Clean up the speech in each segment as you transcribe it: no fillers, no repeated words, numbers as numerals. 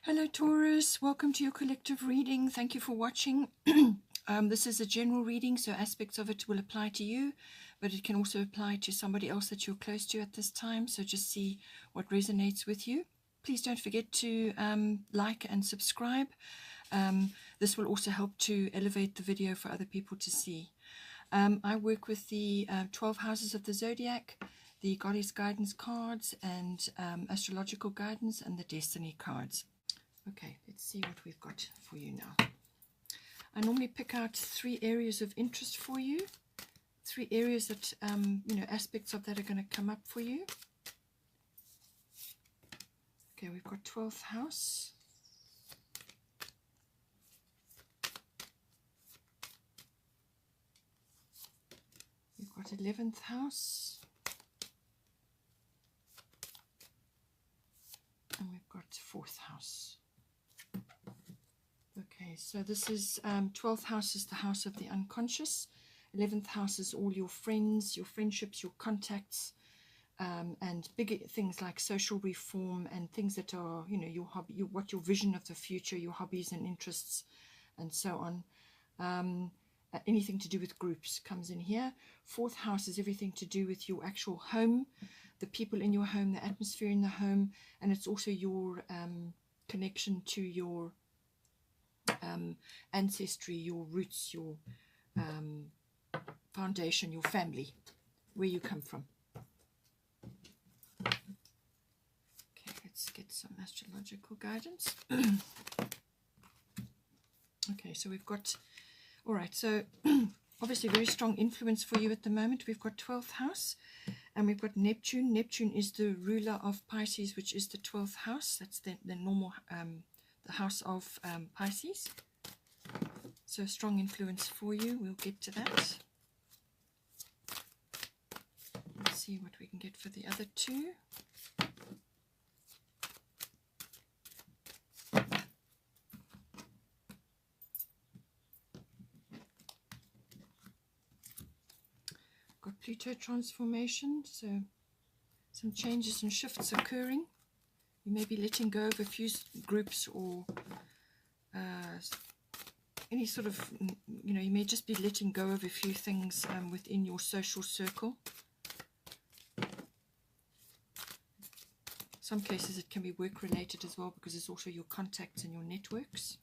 Hello Taurus, welcome to your collective reading. Thank you for watching. This is a general reading, so aspects of it will apply to you, but it can also apply to somebody else that you're close to at this time, so just see what resonates with you. Please don't forget to like and subscribe. This will also help to elevate the video for other people to see. I work with the 12 houses of the zodiac, the goddess guidance cards, and astrological guidance, and the destiny cards. Okay, let's see what we've got for you now. I normally pick out 3 areas of interest for you, 3 areas that, aspects of that are going to come up for you. Okay, we've got 12th house. We've got 11th house. And we've got 4th house. Okay, so this is 12th house is the house of the unconscious. 11th house is all your friends, your friendships, your contacts, and bigger things like social reform and things that are, your hobby, what your vision of the future, your hobbies and interests, and so on. Anything to do with groups comes in here. 4th house is everything to do with your actual home, the people in your home, the atmosphere in the home, and it's also your connection to your ancestry, your roots, your foundation, your family, where you come from. Okay, let's get some astrological guidance. Okay, so we've got, all right, so obviously very strong influence for you at the moment. We've got 12th house, and we've got Neptune. Neptune is the ruler of Pisces, which is the 12th house. That's the normal the house of Pisces. So strong influence for you. We'll get to that. Let's see what we can get for the other 2. Got Pluto transformation, so some changes and shifts occurring. You may be letting go of a few groups or any sort of, you may just be letting go of a few things within your social circle. Some cases it can be work related as well, because it's also your contacts and your networks.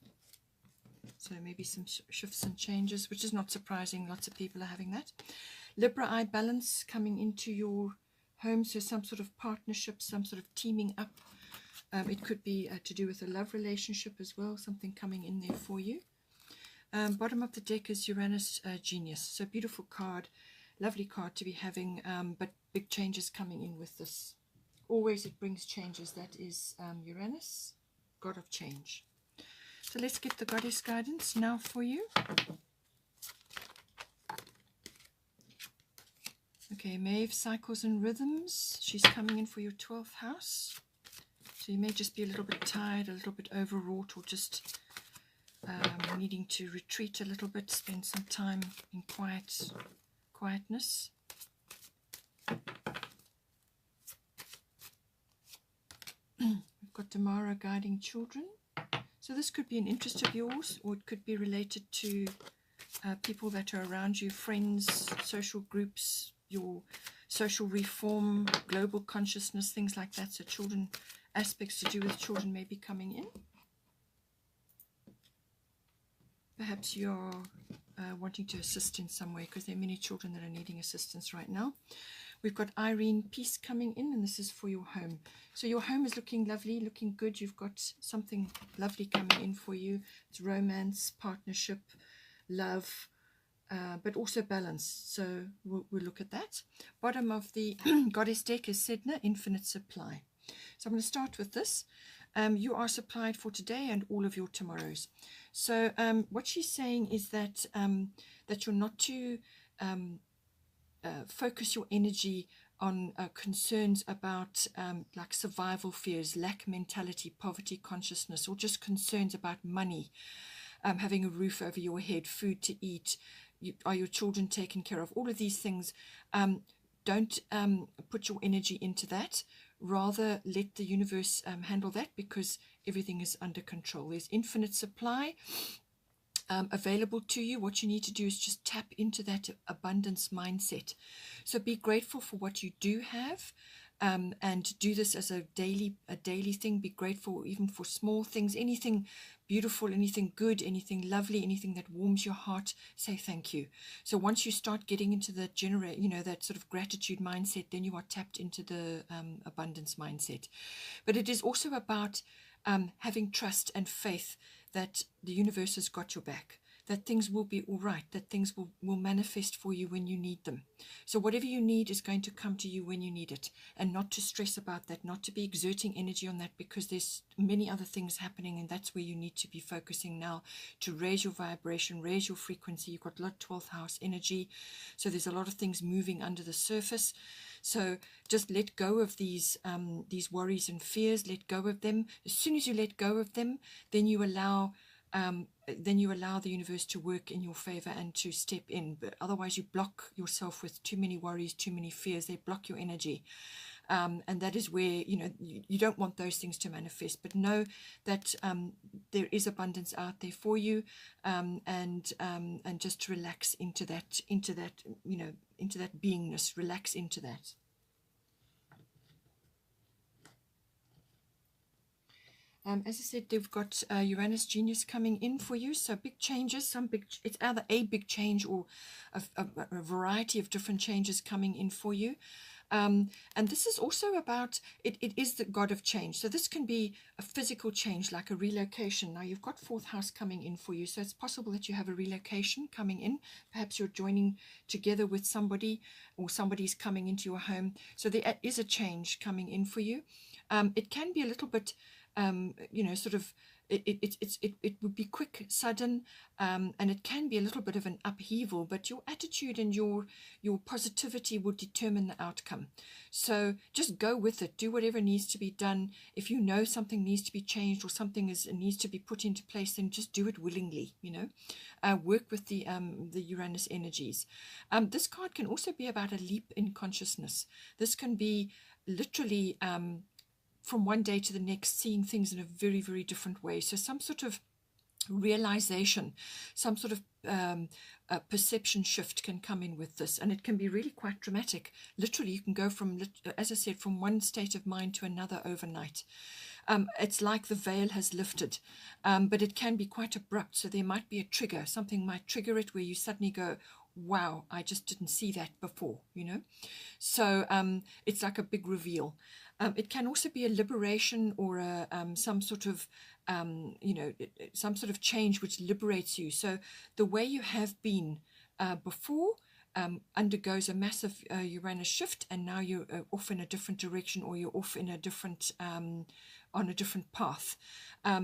So maybe some shifts and changes, which is not surprising. Lots of people are having that. Libra eye balance coming into your home, so some sort of partnership, some sort of teaming up. It could be to do with a love relationship as well, something coming in there for you. Bottom of the deck is Uranus Genius. So beautiful card, lovely card to be having, but big changes coming in with this. Always it brings changes. That is Uranus, god of change. So let's get the goddess guidance now for you. Okay, Maeve, cycles and rhythms. She's coming in for your 12th house. So you may just be a little bit tired, a little bit overwrought, or just needing to retreat a little bit, spend some time in quietness. We've got Damara guiding children. So this could be an interest of yours, or it could be related to people that are around you, friends, social groups, your social reform, global consciousness, things like that. So children, aspects to do with children may be coming in. Perhaps you're wanting to assist in some way, because there are many children that are needing assistance right now. We've got Irene Peace coming in, and this is for your home. So your home is looking lovely, looking good. You've got something lovely coming in for you. It's romance, partnership, love, but also balance. So we'll look at that. Bottom of the goddess deck is Sedna, infinite supply. So I'm going to start with this. You are supplied for today and all of your tomorrows. So what she's saying is that that you're not to focus your energy on concerns about like survival fears, lack mentality, poverty consciousness, or just concerns about money, having a roof over your head, food to eat, are your children taken care of, all of these things. Don't put your energy into that. rather let the universe handle that, because everything is under control. There's infinite supply available to you. What you need to do is just tap into that abundance mindset. So be grateful for what you do have, and do this as a daily thing. Be grateful even for small things, anything beautiful, anything good, anything lovely, anything that warms your heart. Say thank you. So once you start getting into the that sort of gratitude mindset, then you are tapped into the abundance mindset. But it is also about having trust and faith that the universe has got your back, that things will be all right, that things will manifest for you when you need them. So whatever you need is going to come to you when you need it, and not to stress about that, not to be exerting energy on that, because there's many other things happening, and that's where you need to be focusing now to raise your vibration, raise your frequency. You've got a lot of 12th house energy, so there's a lot of things moving under the surface. So just let go of these worries and fears. Let go of them. As soon as you let go of them, then you allow the universe to work in your favor and to step in. But otherwise, you block yourself with too many worries, too many fears. They block your energy, and that is where you don't want those things to manifest. But know that there is abundance out there for you, and just relax into that beingness. Relax into that. As I said, they've got Uranus Genius coming in for you. So big changes, it's either a big change or a variety of different changes coming in for you. And this is also about, it is the god of change. So this can be a physical change, like a relocation. Now you've got 4th house coming in for you. So it's possible that you have a relocation coming in. Perhaps you're joining together with somebody, or somebody's coming into your home. So there is a change coming in for you. It can be a little bit, it would be quick, sudden, and it can be a little bit of an upheaval, but your attitude and your positivity will determine the outcome. So just go with it. Do whatever needs to be done. If you know something needs to be changed, or something needs to be put into place, then just do it willingly. Work with the Uranus energies. This card can also be about a leap in consciousness. This can be literally from one day to the next, seeing things in a very, very different way. So some sort of realization, some sort of perception shift can come in with this, and it can be really quite dramatic. Literally, you can go from, as I said, from one state of mind to another overnight. It's like the veil has lifted, but it can be quite abrupt. So there might be a trigger. Something might trigger it where you suddenly go, wow, I just didn't see that before, So it's like a big reveal. It can also be a liberation, or some sort of change which liberates you. So the way you have been before undergoes a massive Uranus shift, and now you're off in a different direction, or you're off in a different on a different path.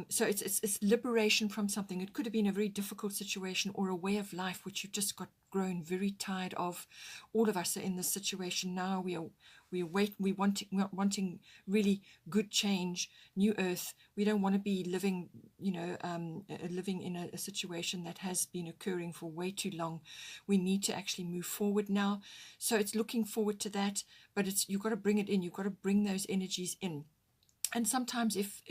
So it's liberation from something. It could have been a very difficult situation, or a way of life which you've just got grown very tired of. All of us are in this situation now. We're wanting really good change, new earth. We don't want to be living in a situation that has been occurring for way too long. We need to actually move forward now. So it's looking forward to that, but you've got to bring it in. You've got to bring those energies in. And sometimes if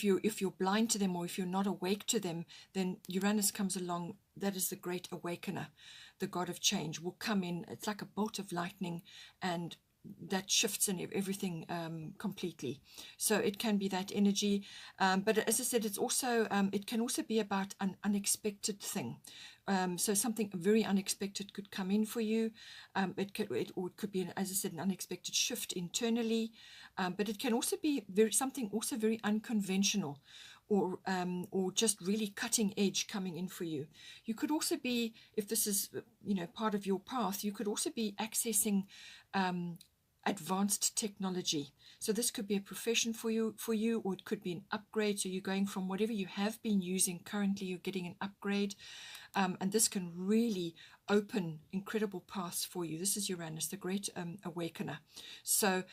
you're blind to them, or if you're not awake to them, then Uranus comes along. That is the great awakener. The god of change will come in. It's like a bolt of lightning, and that shifts in everything completely. So it can be that energy, but as I said, it's also it can also be about an unexpected thing. So something very unexpected could come in for you. It could be, as I said, an unexpected shift internally, but it can also be something also very unconventional, or just really cutting edge coming in for you. You could also be, if this is part of your path, you could also be accessing advanced technology. So this could be a profession for you, or it could be an upgrade. So you're going from whatever you have been using currently, you're getting an upgrade, and this can really open incredible paths for you. This is Uranus, the great awakener. So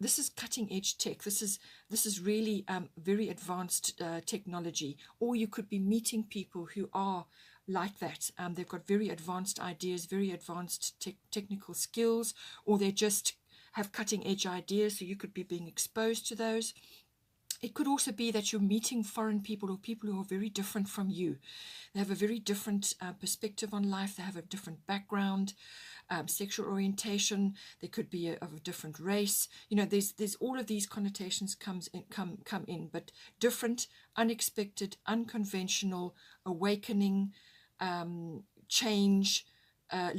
this is cutting edge tech. This is really very advanced technology. Or you could be meeting people who are like that. They've got very advanced ideas, very advanced technical skills, or they're just have cutting edge ideas, so you could be being exposed to those. It could also be that you're meeting foreign people or people who are very different from you. They have a very different perspective on life. They have a different background, sexual orientation. They could be of a different race. You know, there's all of these connotations come in, but different, unexpected, unconventional, awakening, change,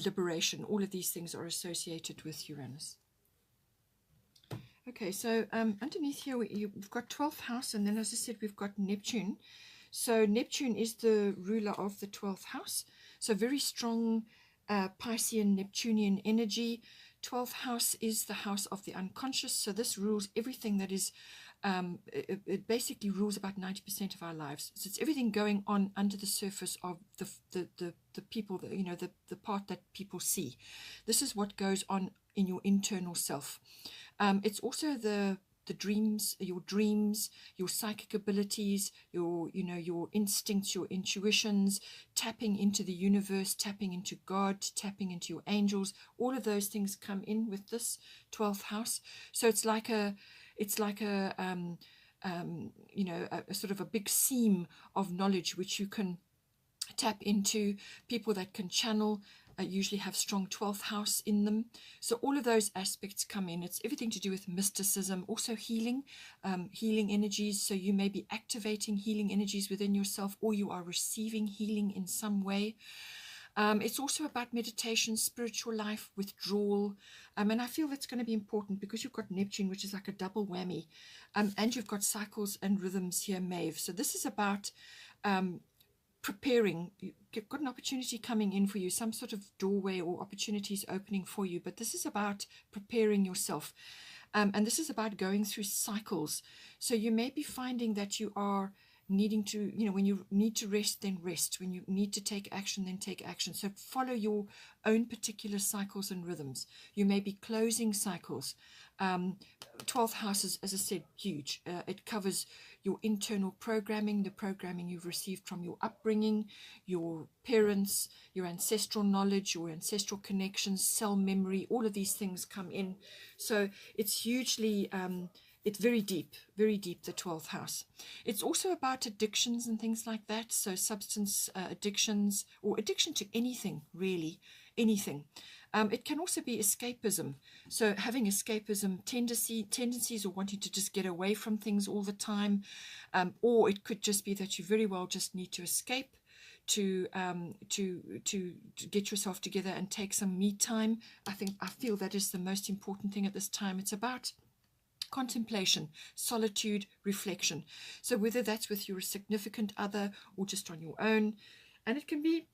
liberation. All of these things are associated with Uranus. Okay, so underneath here we've got 12th house, and then as I said, we've got Neptune. So Neptune is the ruler of the 12th house. So very strong Piscean Neptunian energy. 12th house is the house of the unconscious. So this rules everything that is, it basically rules about 90% of our lives. So it's everything going on under the surface of the people, that, you know, the part that people see. This is what goes on in your internal self. It's also the dreams, your psychic abilities, your instincts, your intuitions, tapping into the universe, tapping into God, tapping into your angels. All of those things come in with this 12th house. So it's like a sort of a big seam of knowledge which you can tap into. People that can channel usually have strong 12th house in them. So all of those aspects come in. It's everything to do with mysticism, also healing, healing energies. So you may be activating healing energies within yourself, or you are receiving healing in some way. It's also about meditation, spiritual life, withdrawal. And I feel that's going to be important because you've got Neptune, which is like a double whammy. And you've got cycles and rhythms here, Maeve. So this is about preparing. You've got an opportunity coming in for you, some sort of doorway or opportunities opening for you, but this is about preparing yourself, and this is about going through cycles. So you may be finding that you are needing to, when you need to rest, then rest. When you need to take action, then take action. So follow your own particular cycles and rhythms. You may be closing cycles. 12th house is, as I said, huge. It covers your internal programming, the programming you've received from your upbringing, your parents, your ancestral knowledge, your ancestral connections, cell memory. All of these things come in. So it's hugely, it's very deep, the 12th house. It's also about addictions and things like that. So substance addictions, or addiction to anything, really, anything. It can also be escapism. So having escapism tendencies, or wanting to just get away from things all the time. Or it could just be that you very well just need to escape, to get yourself together and take some me time. I feel that is the most important thing at this time. It's about contemplation, solitude, reflection. So whether that's with your significant other or just on your own, and it can be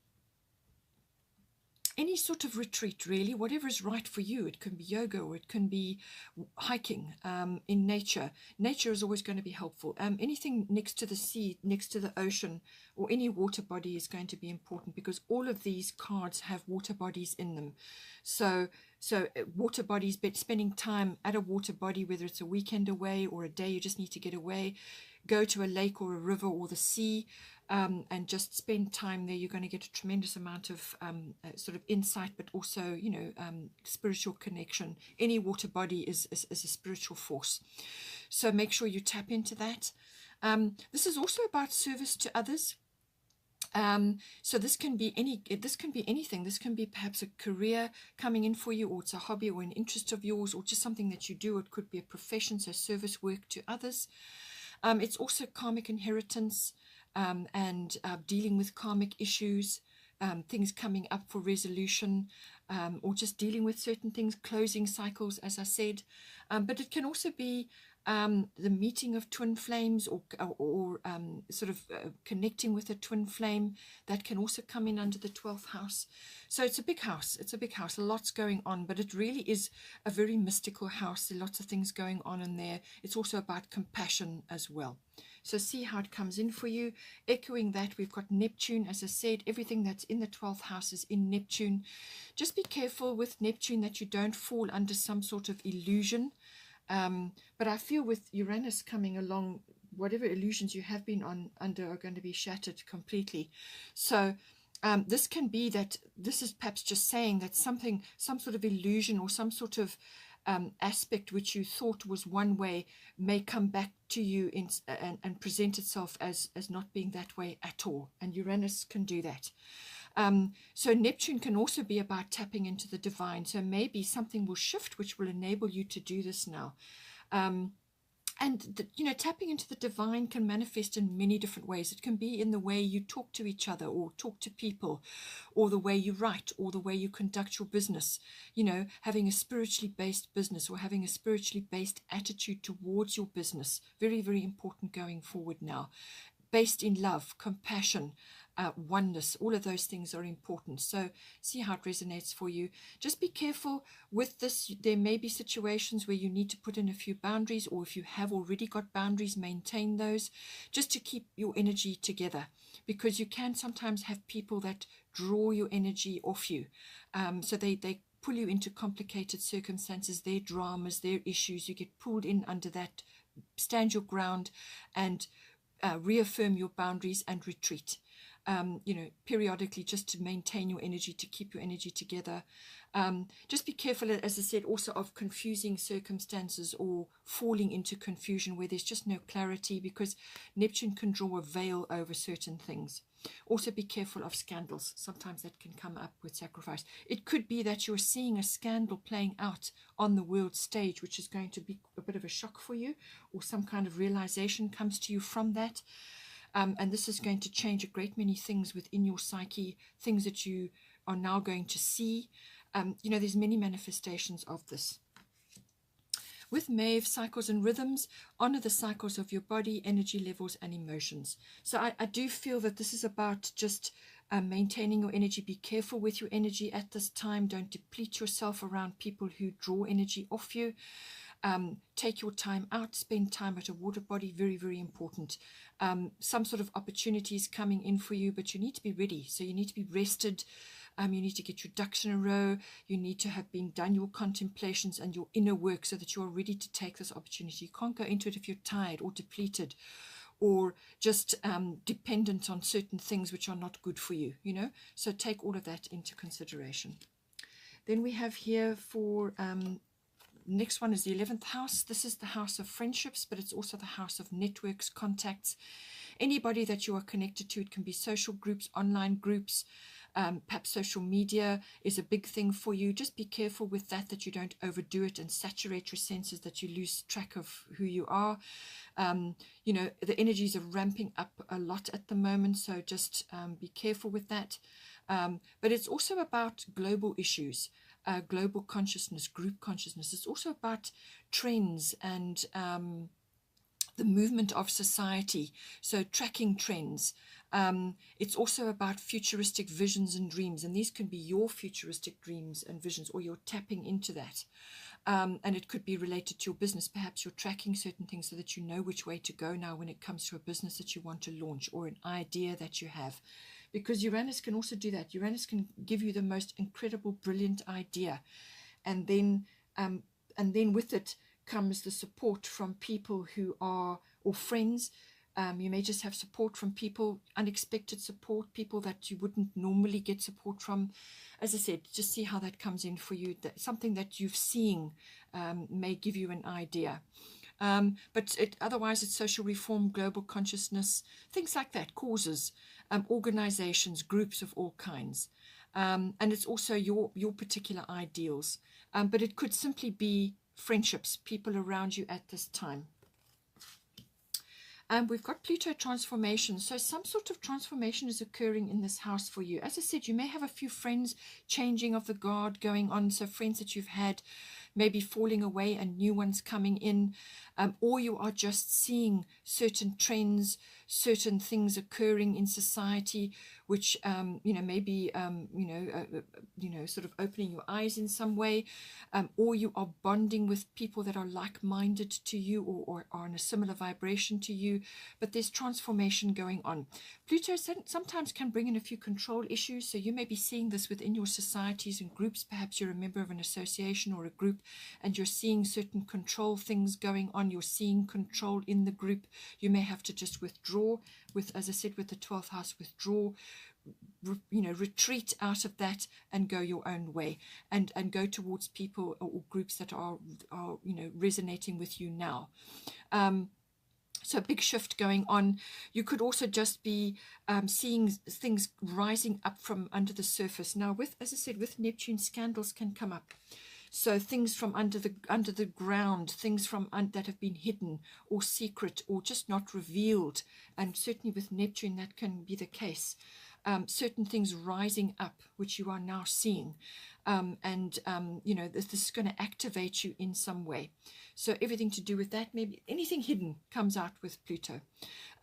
any sort of retreat, really, whatever is right for you. It can be yoga, or it can be hiking in nature. Nature is always going to be helpful. Anything next to the sea, next to the ocean, or any water body is going to be important, because all of these cards have water bodies in them. So water bodies, but spending time at a water body, whether it's a weekend away or a day you just need to get away, go to a lake or a river or the sea, and just spend time there. You're going to get a tremendous amount of sort of insight, but also, spiritual connection. Any water body is a spiritual force. So make sure you tap into that. This is also about service to others. So this can be anything. This can be perhaps a career coming in for you, or it's a hobby or an interest of yours, or just something that you do. It could be a profession, so service work to others. It's also karmic inheritance, and dealing with karmic issues, things coming up for resolution, or just dealing with certain things, closing cycles, as I said. But it can also be the meeting of twin flames, or sort of connecting with a twin flame. That can also come in under the 12th house. So it's a big house. It's a big house. Lots going on, but it really is a very mystical house. There are lots of things going on in there. It's also about compassion as well. So see how it comes in for you. Echoing that, we've got Neptune. As I said, everything that's in the 12th house is in Neptune. Just be careful with Neptune that you don't fall under some sort of illusion. But I feel with Uranus coming along, whatever illusions you have been under are going to be shattered completely. So this can be that this is perhaps just saying that some sort of illusion, or some sort of aspect which you thought was one way may come back to you and present itself as not being that way at all. And Uranus can do that. So Neptune can also be about tapping into the divine. So maybe something will shift which will enable you to do this now. And tapping into the divine can manifest in many different ways. It can be in the way you talk to each other or talk to people, or the way you write, or the way you conduct your business. Having a spiritually based business or having a spiritually based attitude towards your business. Very, very important going forward now. Based in love, compassion, oneness, all of those things are important. So see how it resonates for you. Just be careful with this. There may be situations where you need to put in a few boundaries, or if you have already got boundaries, maintain those just to keep your energy together, because you can sometimes have people that draw your energy off you. So they pull you into complicated circumstances, their dramas, their issues. You get pulled in under that. Stand your ground and reaffirm your boundaries and retreat. Periodically, just to maintain your energy, to keep your energy together. Just be careful, as I said, also of confusing circumstances or falling into confusion where there's just no clarity, because Neptune can draw a veil over certain things. Also be careful of scandals. Sometimes that can come up with sacrifice. It could be that you're seeing a scandal playing out on the world stage, which is going to be a bit of a shock for you, or some kind of realization comes to you from that. And this is going to change a great many things within your psyche, things that you are now going to see. There's many manifestations of this. With Maeve, cycles and rhythms, honor the cycles of your body, energy levels, and emotions. So I do feel that this is about just maintaining your energy. Be careful with your energy at this time. Don't deplete yourself around people who draw energy off you. Take your time out, spend time at a water body, very, very important. Some sort of opportunities coming in for you, but you need to be ready. So you need to be rested. You need to get your ducks in a row. You need to have done your contemplations and your inner work so that you are ready to take this opportunity. You can't go into it if you're tired or depleted or just dependent on certain things which are not good for you, So take all of that into consideration. Then we have here for... next one is the 11th house. This is the house of friendships, but it's also the house of networks, contacts. Anybody that you are connected to, it can be social groups, online groups, perhaps social media is a big thing for you. Just be careful with that you don't overdo it and saturate your senses, that you lose track of who you are. The energies are ramping up a lot at the moment, so just be careful with that. But it's also about global issues. Global consciousness, group consciousness. It's also about trends and the movement of society, so tracking trends. It's also about futuristic visions and dreams, and these can be your futuristic dreams and visions, or you're tapping into that. And it could be related to your business. Perhaps you're tracking certain things so that you know which way to go now when it comes to a business that you want to launch or an idea that you have. Because Uranus can also do that. Uranus can give you the most incredible, brilliant idea. And then with it comes the support from people who are, or friends. You may just have support from people, unexpected support, people that you wouldn't normally get support from. As I said, just see how that comes in for you. Something that you've seen may give you an idea. But otherwise it's social reform, global consciousness, things like that, causes, organizations, groups of all kinds. And it's also your particular ideals. But it could simply be friendships, people around you at this time. We've got Pluto transformation. So some sort of transformation is occurring in this house for you. As I said, you may have a few friends changing of the guard going on. So friends that you've had maybe falling away and new ones coming in, or you are just seeing certain trends, certain things occurring in society, which maybe sort of opening your eyes in some way, or you are bonding with people that are like-minded to you or are in a similar vibration to you. But there's transformation going on. Pluto sometimes can bring in a few control issues, so you may be seeing this within your societies and groups. Perhaps you're a member of an association or a group and you're seeing certain control things going on, you're seeing control in the group, you may have to just withdraw, with, as I said, with the 12th house, withdraw, retreat out of that and go your own way, and go towards people or groups that are resonating with you now. So big shift going on. You could also just be seeing things rising up from under the surface. Now, with, as I said, with Neptune, scandals can come up. So things from under the ground, things from that have been hidden or secret or just not revealed. And certainly with Neptune, that can be the case. Certain things rising up, which you are now seeing. This is going to activate you in some way. So everything to do with that, maybe anything hidden comes out with Pluto.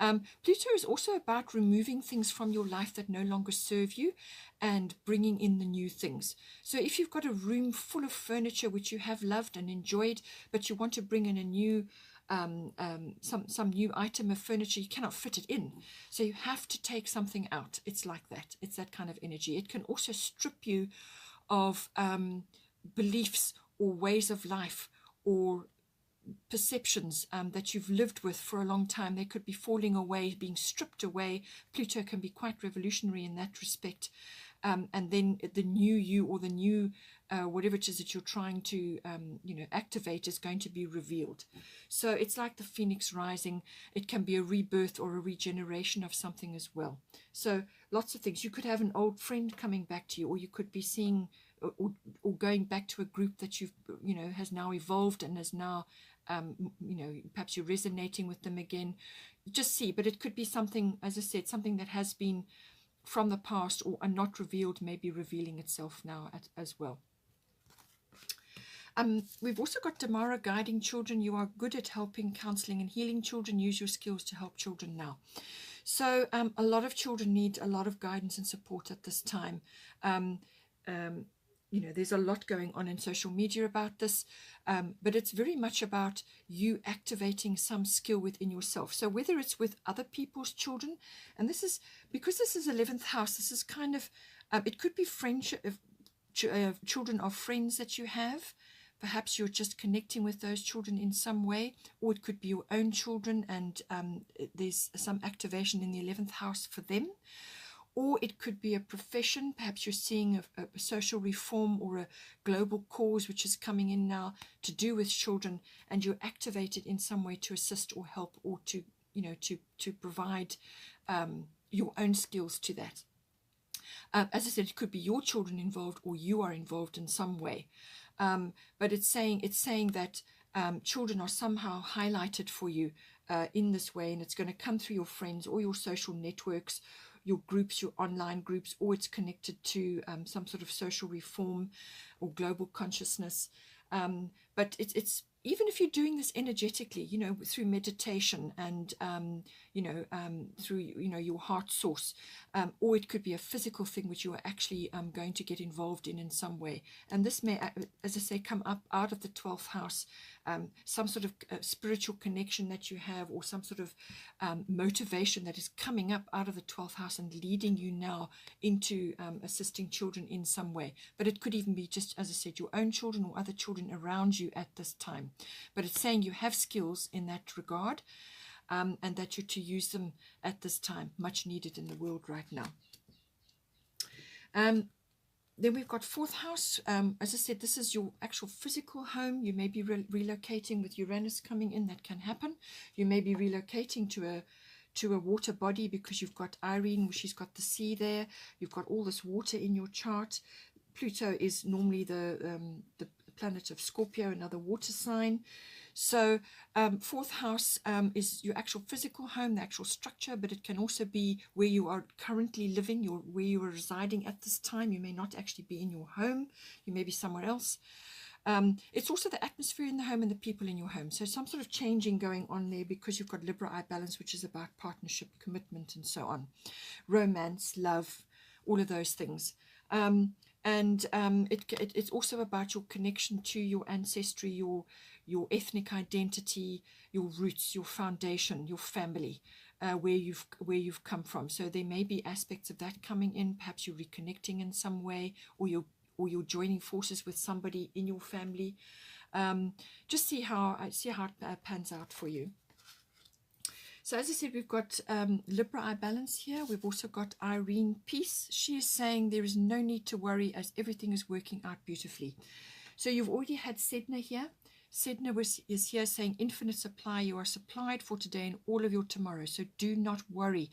Pluto is also about removing things from your life that no longer serve you and bringing in the new things. So if you've got a room full of furniture which you have loved and enjoyed, but you want to bring in a new some new item of furniture, you cannot fit it in, so you have to take something out. It's like that. It's that kind of energy. It can also strip you of beliefs or ways of life or perceptions that you've lived with for a long time. They could be falling away, being stripped away. Pluto can be quite revolutionary in that respect. And then the new you, or the new whatever it is that you're trying to activate, is going to be revealed. So it's like the phoenix rising. It can be a rebirth or a regeneration of something as well. So lots of things. You could have an old friend coming back to you, or you could be seeing or going back to a group that you've has now evolved and is now perhaps you're resonating with them again. Just see, but it could be something, as I said, something that has been from the past or are not revealed, may be revealing itself now as well. We've also got Damara guiding children. You are good at helping, counseling and healing children. Use your skills to help children now. So a lot of children need a lot of guidance and support at this time. There's a lot going on in social media about this, but it's very much about you activating some skill within yourself. So whether it's with other people's children, and this is, because this is 11th house, this is kind of, it could be friendship, children of friends that you have. Perhaps you're just connecting with those children in some way, or it could be your own children and there's some activation in the 11th house for them. Or it could be a profession. Perhaps you're seeing a social reform or a global cause which is coming in now to do with children, and you're activated in some way to assist or help, or to provide your own skills to that. As I said, it could be your children involved, or you are involved in some way. But it's saying that children are somehow highlighted for you in this way, and it's going to come through your friends or your social networks, your groups, your online groups, or it's connected to some sort of social reform or global consciousness. But it's even if you're doing this energetically, through meditation and through your heart source, or it could be a physical thing which you are actually going to get involved in some way. And this may, as I say, come up out of the 12th house, some sort of spiritual connection that you have, or some sort of motivation that is coming up out of the 12th house and leading you now into assisting children in some way. But it could even be just, as I said, your own children or other children around you at this time. But it's saying you have skills in that regard, and that you're to use them at this time, much needed in the world right now. Then we've got 4th house. As I said, this is your actual physical home. You may be relocating with Uranus coming in. That can happen. You may be relocating to a water body because you've got Irene, she's got the sea there. You've got all this water in your chart. Pluto is normally the planet of Scorpio, another water sign. So 4th house is your actual physical home, the actual structure, but it can also be where you are currently living, where you are residing at this time. You may not actually be in your home. You may be somewhere else. It's also the atmosphere in the home and the people in your home. So some sort of changing going on there, because you've got Libra eye balance, which is about partnership, commitment, and so on. Romance, love, all of those things. It's also about your connection to your ancestry, your ethnic identity, your roots, your foundation, your family, where you've come from. So there may be aspects of that coming in. Perhaps you're reconnecting in some way, or you're joining forces with somebody in your family. Just see how it pans out for you. So as I said, we've got Libra I balance here. We've also got Irene Peace. She is saying there is no need to worry as everything is working out beautifully. So you've already had Sedna here. Sedna is here saying infinite supply. You are supplied for today and all of your tomorrow. So do not worry.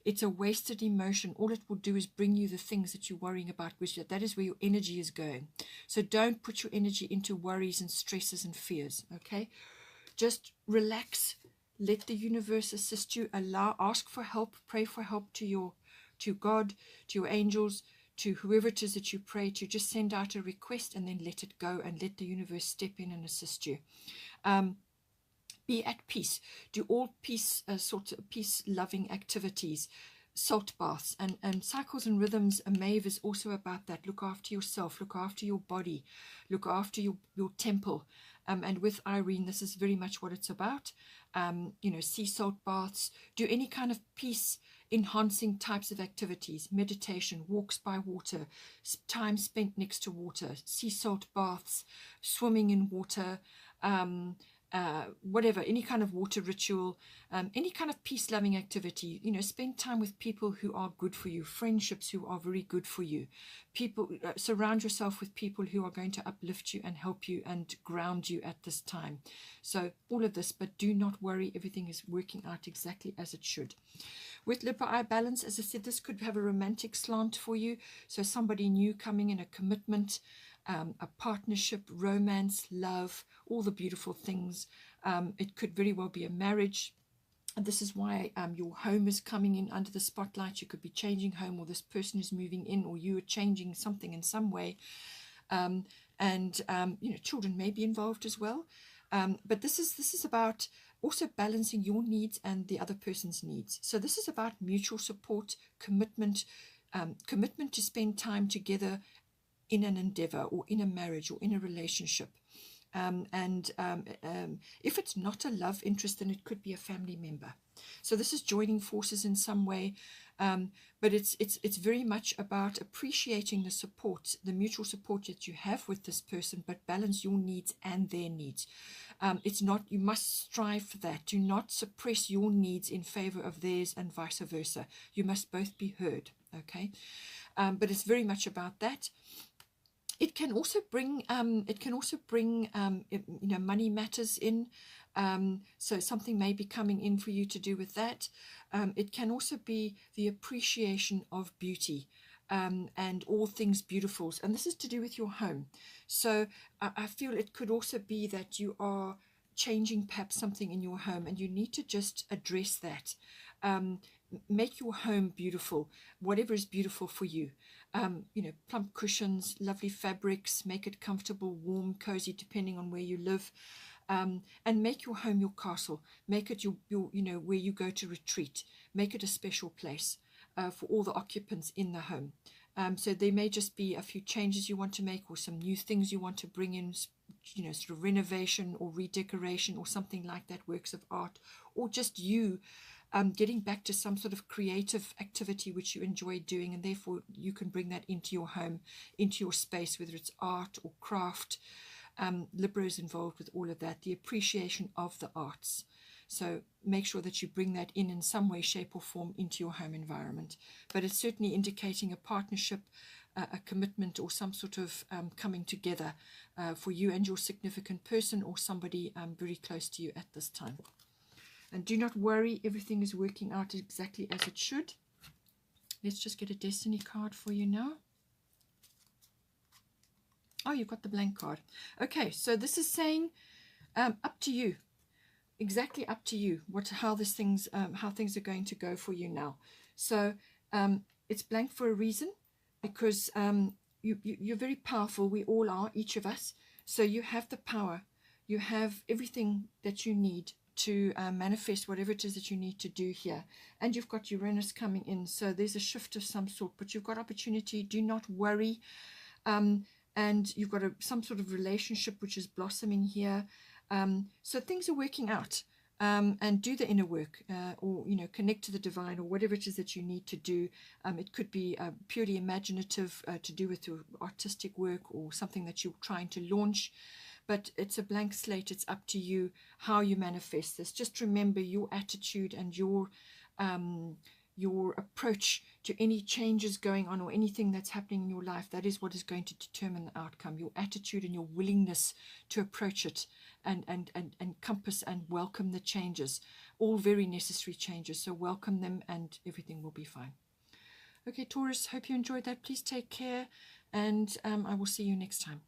It's a wasted emotion. All it will do is bring you the things that you're worrying about, which that is where your energy is going. So don't put your energy into worries and stresses and fears, okay? Just relax. Let the universe assist you. Ask for help. Pray for help to God, to your angels, to whoever it is that you pray to. Just send out a request and then let it go and let the universe step in and assist you. Be at peace. Do all peace-loving activities. Salt baths and cycles and rhythms. A Maeve is also about that. Look after yourself. Look after your body. Look after your temple. And with Irene, this is very much what it's about. Sea salt baths. Do any kind of peace-enhancing types of activities. Meditation, walks by water, time spent next to water, sea salt baths, swimming in water, whatever, any kind of water ritual, any kind of peace-loving activity. Spend time with people who are good for you, friendships who are very good for you. People, surround yourself with people who are going to uplift you and help you and ground you at this time. So all of this, but do not worry, everything is working out exactly as it should. With Libra I balance, as I said, this could have a romantic slant for you. So somebody new coming in, a commitment, a partnership, romance, love, all the beautiful things. It could very well be a marriage. And this is why your home is coming in under the spotlight. You could be changing home, or this person is moving in, or you are changing something in some way. Children may be involved as well. But this is about also balancing your needs and the other person's needs. So this is about mutual support, commitment to spend time together in an endeavor or in a marriage or in a relationship. If it's not a love interest, then it could be a family member. So this is joining forces in some way, but it's very much about appreciating the support, the mutual support that you have with this person, but balance your needs and their needs. It's not, you must strive for that. Do not suppress your needs in favor of theirs and vice versa. You must both be heard, okay? But it's very much about that. It can also bring money matters in. So something may be coming in for you to do with that. It can also be the appreciation of beauty and all things beautiful. And this is to do with your home. So I feel it could also be that you are changing perhaps something in your home and you need to just address that. Make your home beautiful, whatever is beautiful for you. Plump cushions, lovely fabrics, make it comfortable, warm, cozy, depending on where you live. And make your home your castle. Make it your where you go to retreat. Make it a special place for all the occupants in the home. So there may just be a few changes you want to make, or some new things you want to bring in, sort of renovation or redecoration or something like that, works of art, or just you getting back to some sort of creative activity which you enjoy doing, and therefore you can bring that into your home, into your space, whether it's art or craft. Libra is involved with all of that, the appreciation of the arts. So make sure that you bring that in some way, shape or form into your home environment. But it's certainly indicating a partnership, a commitment, or some sort of coming together for you and your significant person, or somebody very close to you at this time. And do not worry, everything is working out exactly as it should. Let's just get a destiny card for you now. Oh, you've got the blank card. Okay, so this is saying up to you. Exactly up to you how things are going to go for you now. So it's blank for a reason, because you're very powerful. We all are, each of us. So you have the power. You have everything that you need to manifest whatever it is that you need to do here. And you've got Uranus coming in, so there's a shift of some sort, but you've got opportunity. Do not worry. And you've got some sort of relationship which is blossoming here. So things are working out. And do the inner work, or connect to the divine, or whatever it is that you need to do. It could be purely imaginative, to do with your artistic work, or something that you're trying to launch. but it's a blank slate. It's up to you how you manifest this. Just remember your attitude and your approach to any changes going on or anything that's happening in your life. That is what is going to determine the outcome. Your attitude and your willingness to approach it and encompass and welcome the changes. All very necessary changes. So welcome them and everything will be fine. Okay, Taurus, hope you enjoyed that. Please take care, and I will see you next time.